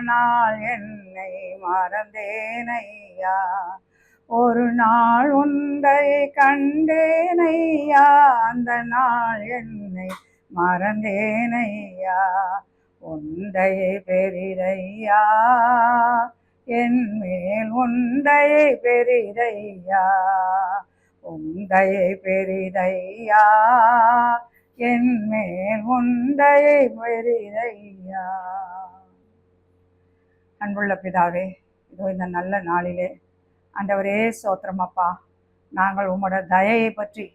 நாள் என்னை மறந்தேனையா. ஒரு நாள் உந்தை கண்டேனையா, அந்த நாள் என்னை மறந்தேனையா. உந்தையை பெரிதையா, என் மேல் உந்தையை பெரிதையா. உந்தையை பெரிதையா, என் மேல் உந்தையை பெரிதையா. அன்புள்ள பிதாவே, இதோ இந்த நல்ல நாளிலே ஆண்டவரே ஸ்தோத்திரம் அப்பா. நாங்கள் உம்மோட தயையை பற்றி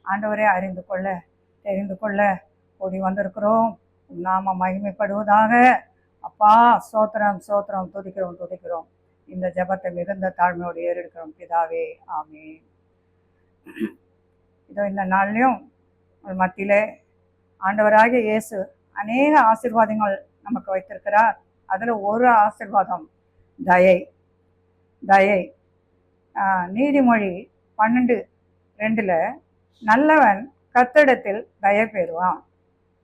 ஆண்டவரே தெரிந்து கொள்ள கூடி வந்திருக்கிறோம். நாம மகிமைப்படுவதாக. அப்பா ஸ்தோத்திரம் ஸ்தோத்திரம், துதிக்கிறோம். இந்த ஜெபத்தை மிகுந்த தாழ்மையோடு ஏறெடுக்கிறோம் பிதாவே, ஆமென். இதோ இந்த நாள்லையும் மத்தியிலே ஆண்டவராகிய இயேசு அநேக ஆசீர்வாதங்கள் நமக்கு வைத்திருக்கிறார். அதில் ஒரு ஆசீர்வாதம் தயை. நீதிமொழி 12:2 நல்லவன் கர்த்தரிடத்தில் தயை பெறுவான்.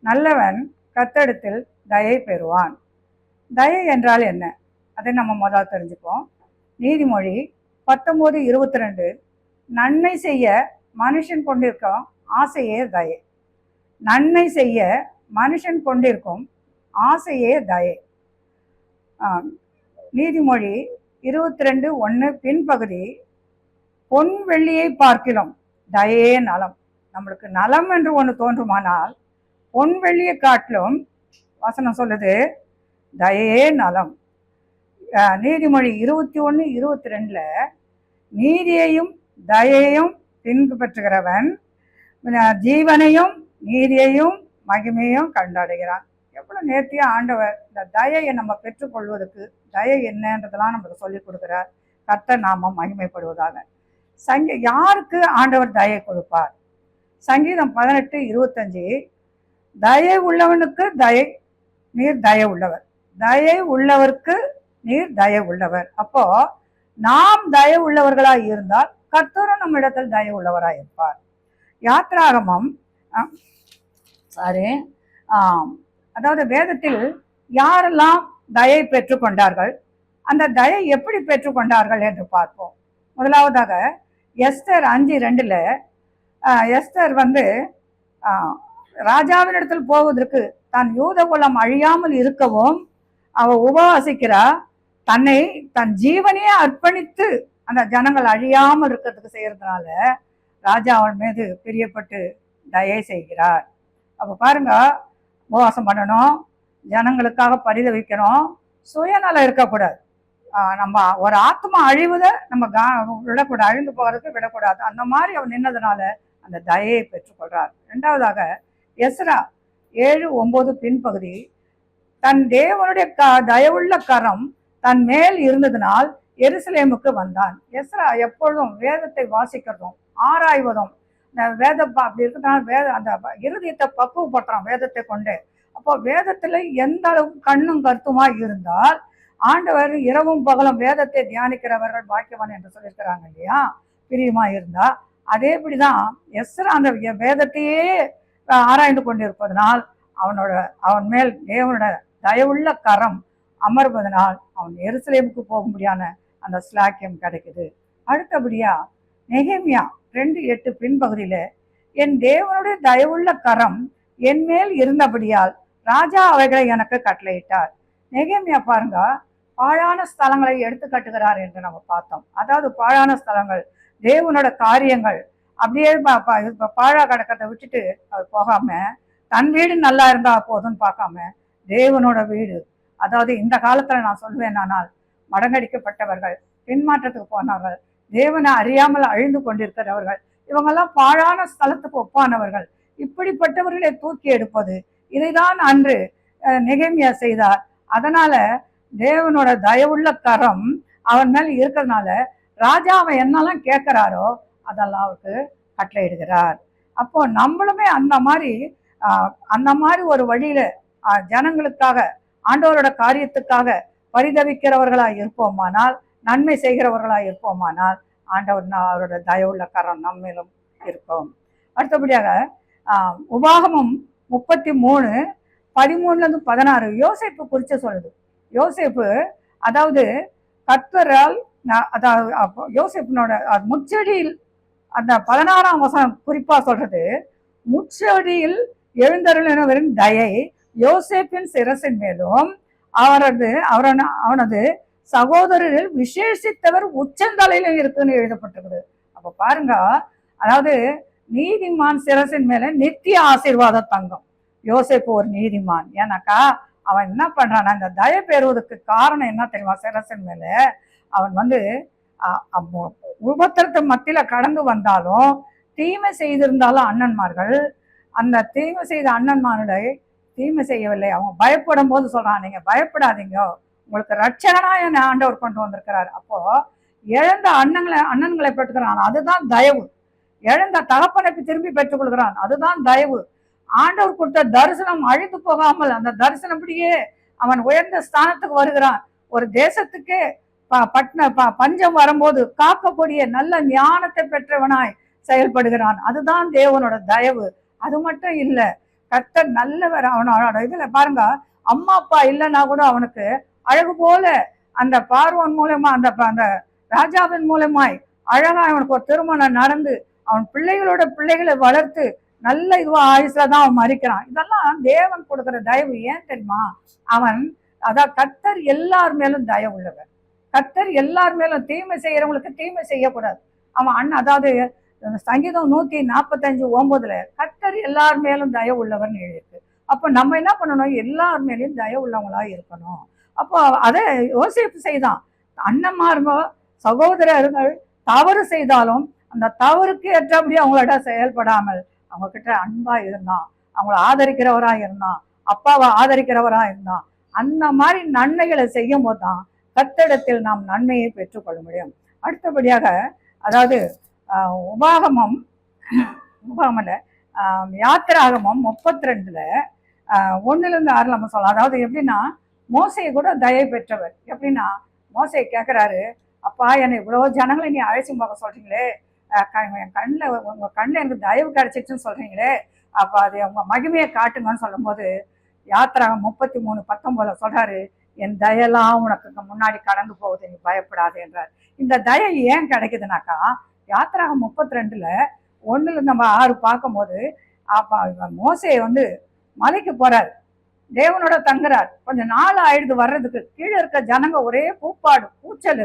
நல்லவன் கர்த்தரிடத்தில் தயை பெறுவான். தயை என்றால் என்ன? அதை நம்ம முதல்ல தெரிஞ்சுப்போம். நீதிமொழி 19:22 நன்மை செய்ய மனுஷன் கொண்டிருக்கும் ஆசையே தயை. நன்மை செய்ய மனுஷன் கொண்டிருக்கும் ஆசையே தயை. நீதிமொழி 22:1 பின்பகுதி பொன் வெள்ளியை பார்க்கிலும் தயே நலம். நம்மளுக்கு நலம் என்று ஒன்று தோன்றுமானால் பொன் வெள்ளியை காட்டிலும் வசனம் சொல்லுது தயே நலம். நீதிமொழி 21:22 நீதியையும் தயையும் பின்பற்றுகிறவன் ஜீவனையும் நீதியையும் மகிமையும் கண்டடைகிறான். எவ்வளவு நேர்த்தியா ஆண்டவர் இந்த தயையை நம்ம பெற்றுக்கொள்வதற்கு தயை என்னன்றதெல்லாம் நம்மளுக்கு சொல்லி கொடுக்குறார். கர்த்தர் நாமம் மகிமைப்படுவதாக. யாருக்கு ஆண்டவர் தயை கொடுப்பார்? சங்கீதம் 18:25 தயை உள்ளவனுக்கு நீர் தயை உள்ளவர், தயை உள்ளவருக்கு நீர் தயை உள்ளவர். அப்போ நாம் தயை உள்ளவர்களாய் இருந்தால் கர்த்தரும் நம்ம இடத்தில் தயை உள்ளவராய் இருப்பார். யாத்ராகமம் அதாவது வேதத்தில் யாரெல்லாம் தயை பெற்றுக்கொண்டார்கள், அந்த தயை எப்படி பெற்றுக்கொண்டார்கள் என்று பார்ப்போம். முதலாவதாக எஸ்தர் 5:2 எஸ்தர் ராஜாவினிடத்தில் போவதற்கு தன் யூத குலம் அழியாமல் இருக்கவும் அவ உபவாசிக்கிறா. தன் ஜீவனையே அர்ப்பணித்து அந்த ஜனங்கள் அழியாமல் இருக்கிறதுக்கு செய்யறதுனால ராஜா அவன் மீது பிரியப்பட்டு தயை செய்கிறார். அப்போ பாருங்க, உபவாசம் பண்ணணும், ஜனங்களுக்காக பரிதவிக்கணும், சுயநலம் இருக்கக்கூடாது. நம்ம ஒரு ஆத்மா அழிவுதை நம்ம விடக்கூடாது, அழிந்து போகிறதுக்கு விடக்கூடாது. அந்த மாதிரி அவர் நின்னதுனால அந்த தயையை பெற்றுக்கொள்றார். இரண்டாவதாக எஸ்ரா 7:9 பின்பகுதி தன் தேவனுடைய தயவுள்ள கரம் தன் மேல் இருந்ததினால் எருசலேமுக்கு வந்தான். எஸ்ரா எப்பொழுதும் வேதத்தை வாசிக்கிறதும் ஆராய்வதும், இந்த வேதம் அப்படி இருக்கிறதுனால அந்த இருதயத்தை பக்குவப்படுறான் வேதத்தை கொண்டு. அப்போ வேதத்துல எந்த அளவுக்கு கண்ணும் கருத்துமா இருந்தால் ஆண்டவர் இரவும் பகலும் வேதத்தை தியானிக்கிறவர்கள் பாக்கியவான் என்று சொல்லியிருக்கிறாங்க இல்லையா, பிரியமா இருந்தா. அதேபடிதான் எஸ்ரா அந்த வேதத்தையே ஆராய்ந்து கொண்டிருப்பதனால் அவன் மேல் தேவனோட தயவுள்ள கரம் அமர்வதனால் அவன் எருசலேமுக்கு போகும்படியான அந்த ஸ்லாக்கியம் கிடைக்குது. அடுத்தபடியா நெகேமியா 2:8 பின்பகுதியில என் தேவனுடைய தயவுள்ள கரம் என் மேல் இருந்தபடியால் ராஜா அவைகளை எனக்கு கட்டளையிட்டார். நெகேமியா பாருங்க, பாழான ஸ்தலங்களை எடுத்து கட்டுகிறார் என்று நம்ம பார்த்தோம். அதாவது பாழான ஸ்தலங்கள், தேவனோட காரியங்கள் அப்படியே பாழா கிடக்கிறத விட்டுட்டு அவர் போகாம தன் வீடு நல்லா இருந்தா போதும்னு பார்க்காம தேவனோட வீடு, அதாவது இந்த காலத்துல நான் சொல்வேன், ஆனால் மடங்கடிக்கப்பட்டவர்கள், பின்மாற்றத்துக்கு போனவர்கள், தேவனை அறியாமல் அழிந்து கொண்டிருக்கிறவர்கள், இவங்கெல்லாம் பாழான ஸ்தலத்துக்கு ஒப்பானவர்கள். இப்படிப்பட்டவர்களை தூக்கி எடுப்பது, இதைதான் அன்று நெகேமியா செய்தார். அதனால தேவனோட தயவுள்ள கரம் அவன் மேல் இருக்கிறதுனால ராஜா அவன் என்னெல்லாம் கேட்கிறாரோ அதெல்லாம் அவருக்கு கட்டளையிடுகிறார். அப்போ நம்மளுமே அந்த மாதிரி ஒரு வழியில ஜனங்களுக்காக ஆண்டவரோட காரியத்துக்காக பரிதவிக்கிறவர்களாய் இருப்போமானால், நன்மை செய்கிறவர்களாய் இருப்போமானால் ஆண்டவர் அவரோட தயவுள்ள கரம் நம்மிலும் இருக்கும். அடுத்தபடியாக உபாகமம் 33:13-16 யோசேப்பு குறித்து சொல்லுது. யோசேப்பு அதாவது கர்த்தரால் அதாவது யோசேப்பினோட முச்செடியில் அந்த 16ஆம் வசனம் குறிப்பா சொல்றது, முச்செடியில் எழுந்தருளினவரின் தயை யோசேப்பின் சிரசின் மேலும் அவனது சகோதரரில் விசேஷித்தவர் உச்சந்தலையிலும் இருக்குன்னு எழுதப்பட்டிருக்குது. அப்ப பாருங்க, அதாவது நீதிமான் சிரசின் மேல நித்திய ஆசீர்வாத தங்கம். யோசேப்பு ஒரு நீதிமான். ஏன்னாக்கா அவன் என்ன பண்றான், அந்த தயை பெறுவதற்கு காரணம் என்ன தெரியுமா? சிரசின் மேல அவன் உபத்திரத்து மத்தியில கடந்து வந்தாலும், தீமை செய்திருந்தாலும் அண்ணன்மார்கள், அந்த தீமை செய்த அண்ணன்மார்களை தீமை செய்யவில்லை. அவங்க பயப்படும் போது சொல்றான், நீங்க பயப்படாதீங்க, உங்களுக்கு ரட்சகனா என்ன ஆண்டவர் கொண்டு வந்திருக்கிறார். அப்போ இழந்த அண்ணன்களை பெற்றுக்கிறான், அதுதான் தயவு. இழந்த தகப்பனை திரும்பி பெற்றுக் கொள்கிறான், அதுதான் தயவு. ஆண்டவர் கொடுத்த தரிசனம் அழிந்து போகாமல் அந்த தரிசனப்படியே அவன் உயர்ந்த ஸ்தானத்துக்கு வருகிறான். ஒரு தேசத்துக்கு பஞ்சம் வரும்போது காக்கக்கூடிய நல்ல ஞானத்தை பெற்றவனாய் செயல்படுகிறான். அதுதான் தேவனோட தயவு. அது மட்டும் இல்ல, கர்த்தர் நல்லவர். அவனோட இதுல பாருங்க, அம்மா அப்பா இல்லைன்னா கூட அவனுக்கு அழகு போல அந்த பார்வோன் மூலமா அந்த ராஜாவின் மூலமாய் அழகா அவனுக்கு ஒரு திருமணம் நடந்து அவன் பிள்ளைகளை வளர்த்து நல்ல இதுவா ஆயுசுல தான் அவன் மறிக்கிறான். இதெல்லாம் தேவன் கொடுக்கிற தயவு. ஏன் தெரியுமா? அவன் அதான் கர்த்தர் எல்லார் மேலும் தயவு உள்ளவர். கர்த்தர் எல்லார் மேலும் தீமை செய்யறவங்களுக்கு தீமை செய்யக்கூடாது. அவன் அதாவது சங்கீதம் 145:9 கர்த்தர் எல்லார் மேலும் தயவு உள்ளவர்னு எழுதியிருக்கு. அப்போ நம்ம என்ன பண்ணணும்? எல்லார் மேலேயும் தயவு உள்ளவங்களா இருக்கணும். அப்போ அதை யோசிப்பு செய்தான். அண்ணன்மாருங்க சகோதரர்கள் தவறு செய்தாலும் அந்த தவறுக்கு ஏற்றபடி அவங்களோட செயல்படாமல் அவங்க கிட்ட அன்பா இருந்தான், அவங்கள ஆதரிக்கிறவரா இருந்தான், அப்பாவை ஆதரிக்கிறவரா இருந்தான். அந்த மாதிரி நன்மைகளை செய்யும் போதுதான் கர்த்தரிடத்தில் நாம் நன்மையை பெற்றுக்கொள்ள முடியும். அடுத்தபடியாக அதாவது உபாகமம் யாத்திராகமம் 32 1-6 நம்ம சொல்லலாம். அதாவது எப்படின்னா, மோசையை கூட தயை பெற்றவர். எப்படின்னா, மோசையை கேட்கிறாரு, அப்பா என்னை இவ்வளவு ஜனங்களை நீ அழைச்சி போக சொல்றீங்களே, என் கண்ணில் உங்க கண்ணில் எனக்கு தயவு கிடைச்சிச்சுன்னு சொல்றீங்களே, அப்ப அது உங்க மகிமையை காட்டுங்கன்னு சொல்லும் போது யாத்திராகம் 33:19 சொல்றாரு, என் தயெல்லாம் உனக்கு முன்னாடி கடந்து போகுது, நீ பயப்படாது என்றார். இந்த தயை ஏன் கிடைக்குதுனாக்கா, யாத்திராகம் 32:1-6 பார்க்கும்போது மோசே மலைக்கு போறாரு, தேவனோட தங்குறார். கொஞ்சம் நாள் ஆயிடுது வர்றதுக்கு. கீழே இருக்க ஜனங்க ஒரே கூப்பாடு கூச்சல்,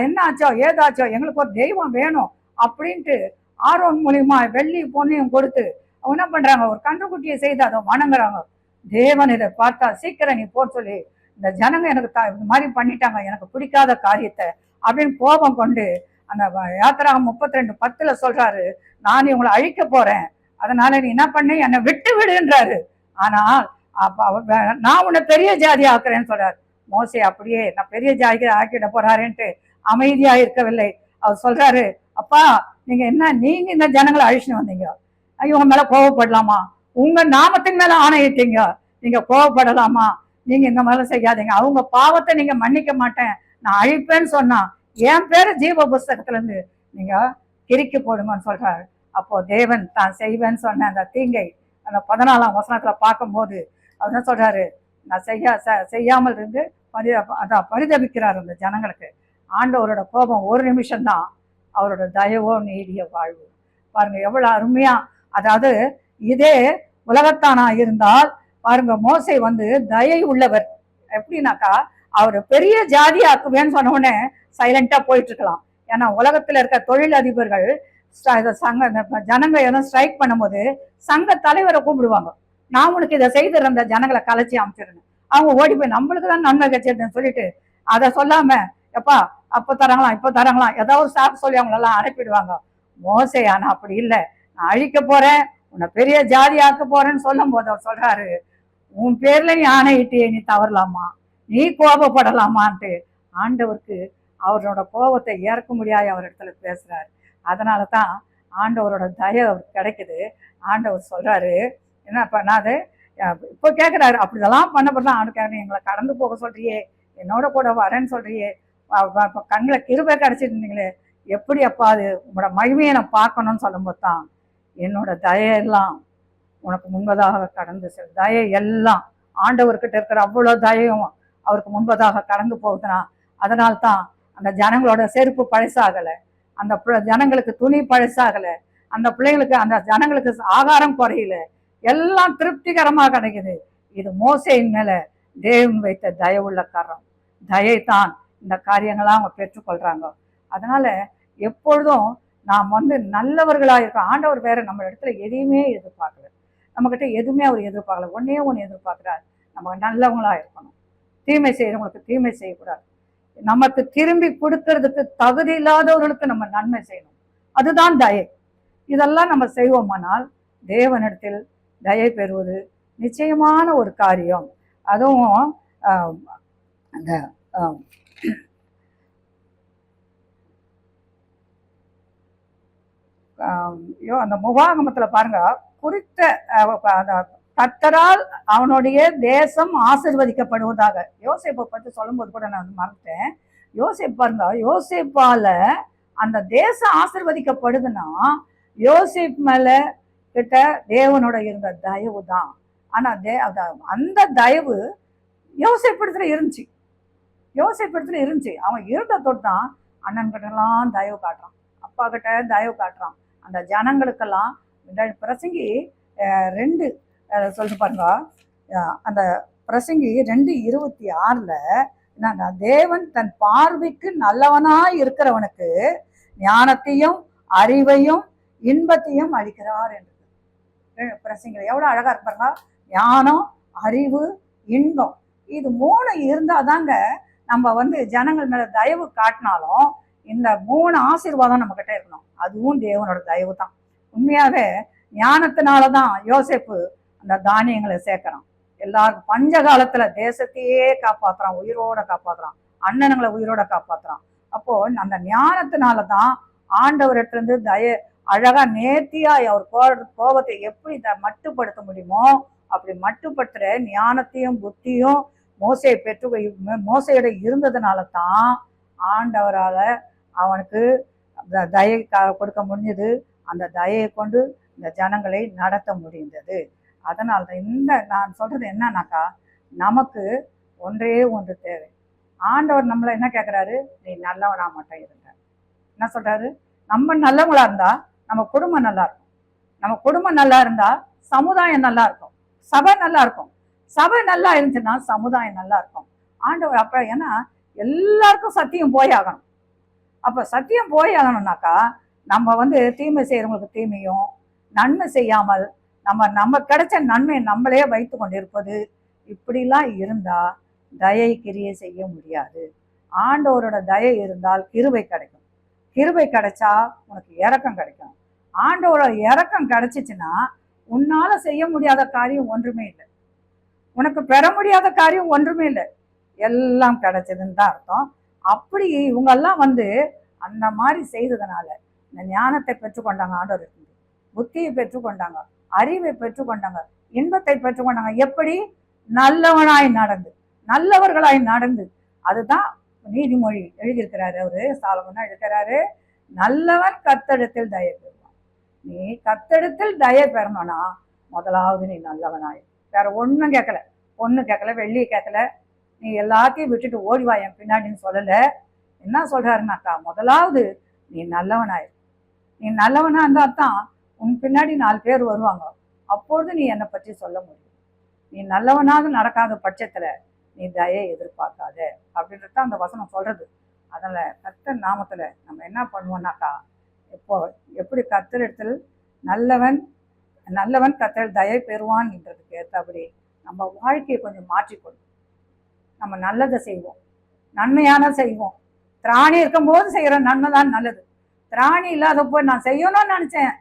என்ன ஆச்சோ ஏதாச்சோ, எங்களுக்கு ஒரு தெய்வம் வேணும் அப்படின்ட்டு ஆரோன் மூலியமா வெள்ளி பொண்ணையும் கொடுத்து அவங்க என்ன பண்றாங்க, ஒரு கன்றுக்குட்டியை செய்து அதை வணங்குறாங்க. தேவன் இதை பார்த்தா, சீக்கிரம் நீ போட சொல்லி, இந்த ஜனங்க எனக்கு இந்த மாதிரி பண்ணிட்டாங்க, எனக்கு பிடிக்காத காரியத்தை அப்படின்னு கோபம் கொண்டு அந்த யாத்திராகம் 32:10 சொல்றாரு, நான் இவங்களை அழிக்க போறேன், அதனால நீ என்ன பண்ணு, என்னை விட்டு விடுன்றாரு. ஆனால் நான் உன்னை பெரிய ஜாதி ஆக்குறேன்னு சொல்றாரு. மோசே அப்படியே நான் பெரிய ஜாதிக்கு ஆக்கிட போறாருன்ட்டு அமைதியா இருக்கவில்லை. அவர் சொல்றாரு, அப்பா நீங்க இந்த ஜனங்களை அழிச்சுன்னு வந்தீங்க, இவங்க மேல கோவப்படலாமா? உங்க நாமத்தின் மேல ஆணையிட்டீங்க, நீங்க கோவப்படலாமா? நீங்க இந்த மாதிரி செய்யாதீங்க, அவங்க பாவத்தை நீங்க மன்னிக்க மாட்டேன், நான் அழிப்பேன்னு சொன்னா என் பேரு ஜீவ புஸ்தகத்துல இருந்து நீங்க கிறுக்கி போடுங்கன்னு சொல்றாரு. அப்போ தேவன் தான் செய்வேன்னு சொன்ன அந்த தீங்கை அந்த 14ஆம் வசனத்துல பார்க்கும்போது அவர் என்ன சொல்றாரு, நான் செய்யாமல் இருந்து பரிதபிக்கிறார் அந்த ஜனங்களுக்கு. ஆண்டவரோட கோபம் ஒரு நிமிஷம்தான், அவரோட தயவோ நீடிய வாழ்வு. பாருங்க எவ்வளவு அருமையா. அதாவது இதே உலகத்தானா இருந்தால் பாருங்க, மோசே தயை உள்ளவர். எப்படின்னாக்கா, அவர் பெரிய ஜாதி ஆக்குவேன்னு சொன்ன உடனே சைலண்டா போயிட்டு இருக்கலாம். ஏன்னா உலகத்துல இருக்க தொழில் அதிபர்கள் ஜனங்க எதுவும் ஸ்ட்ரைக் பண்ணும்போது சங்க தலைவரை கூப்பிடுவாங்க, நான் உனக்கு இதை செய்துற அந்த ஜனங்களை கலைச்சி அமைச்சிருந்தேன். அவங்க ஓடி போய் நம்மளுக்கு தான் நன்மை கிடைச்சிருந்தேன்னு சொல்லிட்டு அதை சொல்லாம, எப்பா அப்ப தராங்களாம் இப்ப தராங்களாம் ஏதாவது சாப்பிட்டு சொல்லி அவங்களெல்லாம் அனுப்பிடுவாங்க. மோசே ஆனா அப்படி இல்லை, நான் அழிக்க போறேன், உன்னை பெரிய ஜாதி ஆக்க போறேன்னு சொல்லும் போது அவர் சொல்றாரு, உன் பேர்ல நீ ஆணையிட்டியே, நீ தவறலாமா, நீ கோபப்படலாமான்ட்டு ஆண்டவருக்கு அவரோட கோபத்தை ஏற்க முடியாது அவர் இடத்துல பேசுறாரு. அதனாலதான் ஆண்டவரோட தயை அவருக்கு கிடைக்குது. ஆண்டவர் சொல்றாரு, என்ன பண்ணாது இப்போ கேட்கிறாரு, அப்படிதெல்லாம் பண்ணப்பதான் ஆண்டுக்காரு, எங்களை கடந்து போக சொல்றியே, என்னோட கூட வரேன்னு சொல்றியே, கண்களை கிருபை கிடைச்சிருந்தீங்களே, எப்படி அப்பா அது உங்களோட மகிமையை நான் பார்க்கணும்னு சொல்லும் போது தான் என்னோட தயெல்லாம் உனக்கு முன்பதாக கடந்து செல். தயை எல்லாம் ஆண்டவர்கிட்ட இருக்கிற அவ்வளோ தயையும் அவருக்கு முன்பதாக கடந்து போகுதுன்னா அதனால்தான் அந்த ஜனங்களோட செருப்பு பழசாகலை, அந்த ஜனங்களுக்கு துணி பழசாகலை, அந்த பிள்ளைங்களுக்கு அந்த ஜனங்களுக்கு ஆகாரம் குறையல, எல்லாம் திருப்திகரமாக கிடைக்குது. இது மோசேயின் மேல தேவன் வைத்த தயவுள்ள காரணம். தயைத்தான் இந்த காரியங்களாம் அவங்க பெற்றுக்கொள்றாங்க. அதனால எப்பொழுதும் நாம் நல்லவர்களா இருக்கோம். ஆண்டவர் வேற நம்ம இடத்துல எதையுமே எதிர்பார்க்கல, நம்ம கிட்ட எதுவுமே அவர் எதிர்பார்க்கல. ஒன்னே ஒன்று எதிர்பார்க்கிறார், நம்ம நல்லவங்களா இருக்கணும், தீமை செய்யறவங்களுக்கு தீமை செய்யக்கூடாது, நமக்கு திரும்பி கொடுக்கறதுக்கு தகுதி இல்லாதவர்களுக்கு நம்ம நன்மை செய்யணும். அதுதான் தயை. இதெல்லாம் நம்ம செய்வோமானால் தேவனிடத்தில் தயை பெறுவது நிச்சயமான ஒரு காரியம். அதுவும் அந்த அந்த முகாகமத்துல பாருங்க, குறித்த கர்த்தரால் அவனுடைய தேசம் ஆசீர்வதிக்கப்படுவதாக. யோசேப்பை பற்றி சொல்லும்போது கூட நான் மறந்துட்டேன். யோசேப் பாருங்க, யோசேப்பால அந்த தேசம் ஆசீர்வதிக்கப்படுதுன்னா யோசேப் மேல கிட்ட தேவனோட இருந்த தயவு தான். ஆனா அந்த தயவு யோசேப்பிடத்துல இருந்துச்சு, யோசேப்பிடத்துல இருந்துச்சு. அவன் இருந்ததோடு தான் அண்ணன் கிட்டலாம் தயவு காட்டுறான், அப்பா கிட்ட தயவு காட்டுறான். அந்த ஜனங்களுக்கெல்லாம் பிரசங்கி 2 சொல்லிட்டு பாருங்க, அந்த பிரசங்கி 2:26 என்னன்னா, தேவன் தன் பார்வைக்கு நல்லவனா இருக்கிறவனுக்கு ஞானத்தையும் அறிவையும் இன்பத்தையும் அளிக்கிறார் என்று பிரசங்கி. எவ்வளவு அழகா இருப்பாங்க. ஞானம், அறிவு, இன்பம், இது 3 இருந்தாதாங்க நம்ம ஜனங்கள் மேல தயவு காட்டினாலும் இந்த 3 ஆசீர்வாதம் நம்ம கிட்ட இருக்கணும். அதுவும் தேவனோட தயவு தான். உண்மையாவே ஞானத்தினாலதான் யோசேப்பு அந்த தானியங்களை சேர்க்கிறான். எல்லாருக்கும் பஞ்ச காலத்துல தேசத்தையே காப்பாத்துறான், உயிரோட காப்பாத்துறான், அண்ணனுங்களை உயிரோட காப்பாத்துறான். அப்போ அந்த ஞானத்தினாலதான் ஆண்டவர்கிட்ட அழகா நேர்த்தியா அவர் கோபத்தை எப்படி மட்டுப்படுத்த முடியுமோ அப்படி மட்டுப்படுத்துற ஞானத்தையும் புத்தியும் மோசையோட இருந்ததுனால தான் ஆண்டவரால அவனுக்கு தயை கொடுக்க முடிஞ்சது. அந்த தயையை கொண்டு இந்த ஜனங்களை நடத்த முடிந்தது. அதனால்தான் நான் சொல்றது என்னன்னாக்கா, நமக்கு ஒன்றே ஒன்று தேவை. ஆண்டவர் நம்மள என்ன கேட்கிறாரு, நீ நல்லவனா மட்டும் இருங்க. என்ன சொல்றாரு, நம்ம நல்லவங்களா இருந்தா நம்ம குடும்பம் நல்லா இருக்கும், நம்ம குடும்பம் நல்லா இருந்தா சமுதாயம் நல்லா இருக்கும், சபை நல்லா இருக்கும், சபை நல்லா இருந்துச்சுன்னா சமுதாயம் நல்லா இருக்கும். ஆண்டவர் அப்ப ஏன்னா எல்லாருக்கும் சத்தியம் போயாகணும். அப்ப சத்தியம் போயாகணும்னாக்கா நம்ம தீமை செய்யறவங்களுக்கு தீமையும் நன்மை செய்யாமல் நம்ம கிடைச்ச நன்மையை நம்மளே வைத்து கொண்டிருப்பது, இப்படிலாம் இருந்தா தயை கிரியை செய்ய முடியாது. ஆண்டவரோட தயை இருந்தால் கிருபை கிடைக்கும், கிருபை கிடைச்சா உனக்கு இரக்கம் கிடைக்கும். ஆண்டவரோட இரக்கம் கிடைச்சிச்சுன்னா உன்னால செய்ய முடியாத காரியம் ஒன்றுமே இல்லை, உனக்கு பெற முடியாத காரியம் ஒன்றுமே இல்லை, எல்லாம் கிடைச்சதுன்னு தான் அர்த்தம். அப்படி இவங்கெல்லாம் அந்த மாதிரி செய்ததுனால இந்த ஞானத்தை பெற்றுக்கொண்டாங்க, ஆண்டவர் புத்தியை பெற்றுக்கொண்டாங்க, அறிவை பெற்றுக்கொண்டாங்க, இன்பத்தை பெற்றுக்கொண்டாங்க. எப்படி? நல்லவனாய் நடந்து, நல்லவர்களாய் நடந்து. அதுதான் நீதிமொழி எழுதியிருக்கிறாரு அவரு, சாலமோன் எழுதிக்கிறாரு, நல்லவன் கர்த்தரிடத்தில் தயை பெறுவான். நீ கர்த்தரிடத்தில் தயை பெறணும்னா முதலாவது நீ நல்லவனாய். வேற ஒன்றும் கேட்கல, பொண்ணு கேட்கல, வெள்ளி கேட்கல, நீ எல்லாத்தையும் விட்டுட்டு ஓடிவா என் பின்னாடின்னு சொல்லல. என்ன சொல்றாருனாக்கா, முதலாவது நீ நல்லவனாய். நீ நல்லவனா இருந்தா தான் உன் பின்னாடி 4 பேர் வருவாங்க, அப்பொழுது நீ என்னை பற்றி சொல்ல முடியும். நீ நல்லவனாக நடக்காத பட்சத்துல நீ தயை எதிர்பார்க்காத அப்படின்றது அந்த வசனம் சொல்றது. அதனால கர்த்தர் நாமத்துல நம்ம என்ன பண்ணுவோம்னாக்கா, இப்போ எப்படி கர்த்தரிடத்தில் நல்லவன் கர்த்தர் தயை பெறுவான் என்றதுக்கு ஏற்றபடி நம்ம வாழ்க்கையை கொஞ்சம் மாற்றிக்கொள்ளும். நம்ம நல்லதை செய்வோம், நன்மையான செய்வோம். திராணி இருக்கும்போது செய்யற நன்மை தான் நல்லது. திராணி இல்லாத போய் நான் செய்யணும்னு நினைச்சேன்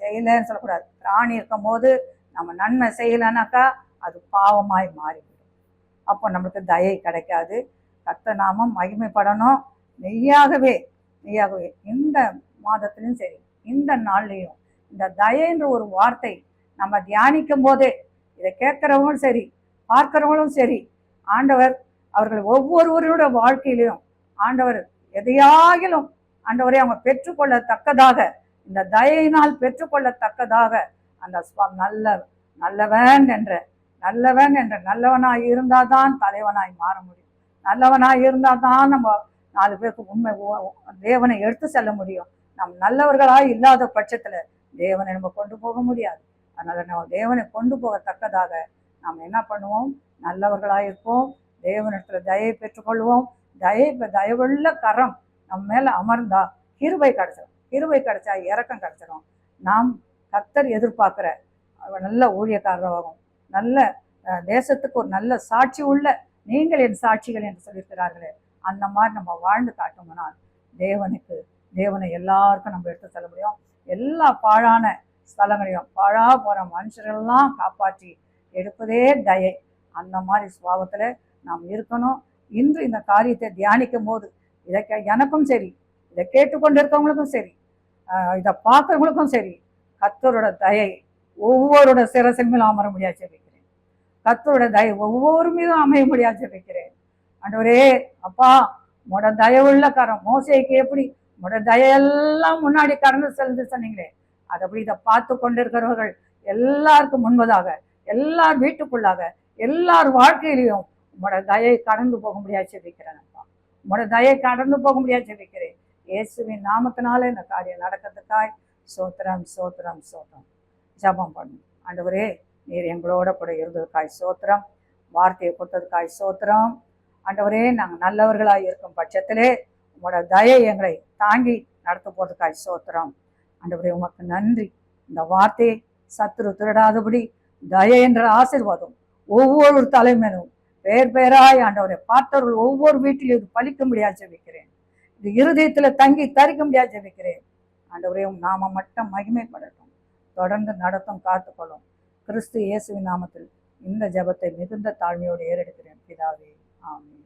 செய்யலன்னு சொல்லக்கூடாது. திராணி இருக்கும் போது நம்ம நன்மை செய்யலைனாக்கா அது பாவமாய் மாறிவிடும். அப்போ நம்மளுக்கு தயை கிடைக்காது. கர்த்தர் நாமம் மகிமைப்படணும். மெய்யாகவே இந்த மாதத்திலும் சரி இந்த நாள்லையும் இந்த தயைன்ற ஒரு வார்த்தை நம்ம தியானிக்கும் போதே, இதை கேட்கிறவங்களும் சரி பார்க்கிறவங்களும் சரி, ஆண்டவர் அவர்கள் ஒவ்வொருவரோட வாழ்க்கையிலையும் ஆண்டவர் எதையாகிலும் ஆண்டவரை அவங்க பெற்றுக்கொள்ளத்தக்கதாக, இந்த தயையினால் பெற்றுக்கொள்ளத்தக்கதாக அந்த நல்லவன் என்ற நல்லவன் என்ற நல்லவனாய் இருந்தாதான் தலைவனாய் மாற முடியும். நல்லவனாய் இருந்தாதான் நம்ம 4 பேருக்கு உண்மை தேவனை எடுத்து செல்ல முடியும். நம் நல்லவர்களாய் இல்லாத பட்சத்துல தேவனை நம்ம கொண்டு போக முடியாது. அதனால நம்ம தேவனை கொண்டு போகத்தக்கதாக நாம் என்ன பண்ணுவோம்? நல்லவர்களாய் இருப்போம். தேவனிடத்துல தயை பெற்றுக்கொள்வோம். தயவுள்ள கரம் நம்ம மேல அமர்ந்தா கிருபை கிடைச்சிடும். கிருபை கிடைச்சா இரக்கம் கிடைச்சிடும். நாம் கர்த்தர் எதிர்பார்க்கிற நல்ல ஊழியக்காரராகும், நல்ல தேசத்துக்கு ஒரு நல்ல சாட்சி உள்ள நீங்கள் என் சாட்சிகள் என்று சொல்லியிருக்கிறார்களே, அந்த மாதிரி நம்ம வாழ்ந்து காட்டோம்னால் தேவனை எல்லாருக்கும் நம்ம எடுத்து செல்ல முடியும். எல்லா பாழான ஸ்தலங்களையும் பாழா போற மனுஷர்களெல்லாம் காப்பாற்றி எடுப்பதே தயை. அந்த மாதிரி சுபாவத்துல நாம் இருக்கணும். இன்று இந்த காரியத்தை தியானிக்கும் போது எனக்கும் சரி, இதை கேட்டுக்கொண்டு இருக்கவங்களுக்கும் சரி, இதை பார்க்கறவங்களுக்கும் சரி, கர்த்தரோட தயை ஒவ்வொருட சிரசின் மேலும் அமர முடியாது ஜெபிக்கிறேன். கர்த்தரோட தயை ஒவ்வொரு மீதும் அமைய முடியாது ஜெபிக்கிறேன். ஆண்டவரே அப்பா, உன்னோட தயவுள்ள கரம் மோசேக்கு எப்படி உன்னோட தயெல்லாம் முன்னாடி கடந்து செல்லுது சொன்னீங்களே, அது அப்படி இதை பார்த்து கொண்டிருக்கிறவர்கள் எல்லாருக்கும் முன்பதாக, எல்லார் வீட்டுக்குள்ளாக, எல்லார் வாழ்க்கையிலையும் உன்னோட தயை கடந்து போக முடியாது ஜெபிக்கிறேன். அப்பா, உன்னோட தயை கடந்து போக முடியாது ஜெபிக்கிறேன். இயேசுவின் நாமத்தினால இந்த காரியம் நடக்கிறதுக்காய் சோத்திரம் சோத்திரம் சோத்திரம். ஜபம் பண்ணும். ஆண்டவரே, நீர் எங்களோட கூட இருந்ததுக்காய் சோத்திரம். வார்த்தையை கொடுத்ததுக்காய் சோத்திரம். ஆண்டவரே, நாங்கள் நல்லவர்களாக இருக்கும் பட்சத்திலே உங்களோட தயை எங்களை தாங்கி நடத்த போறதுக்காய் சோத்திரம். ஆண்டவரே, உமக்கு நன்றி. இந்த வார்த்தையை சத்துரு திருடாதபடி தயை என்ற ஆசீர்வாதம் ஒவ்வொரு தலைமையிலும் பேர் பேராய் ஆண்டவரை பார்த்தவர்கள் ஒவ்வொரு வீட்டிலும் இது பலிக்க முடியாது ஜெபிக்கிறேன். இது இருதயத்துல தங்கி தரிக்க முடியாது ஜெபிக்கிறேன். ஆண்டவரே, நாம மட்டும் மகிமைப்படட்டும். தொடர்ந்து நடத்தும், காத்துக்கொள்ளும். கிறிஸ்து இயேசுவின் நாமத்தில் இந்த ஜெபத்தை மிகுந்த தாழ்மையோடு ஏறெடுக்கிறேன் பிதாவே. ஆமென்.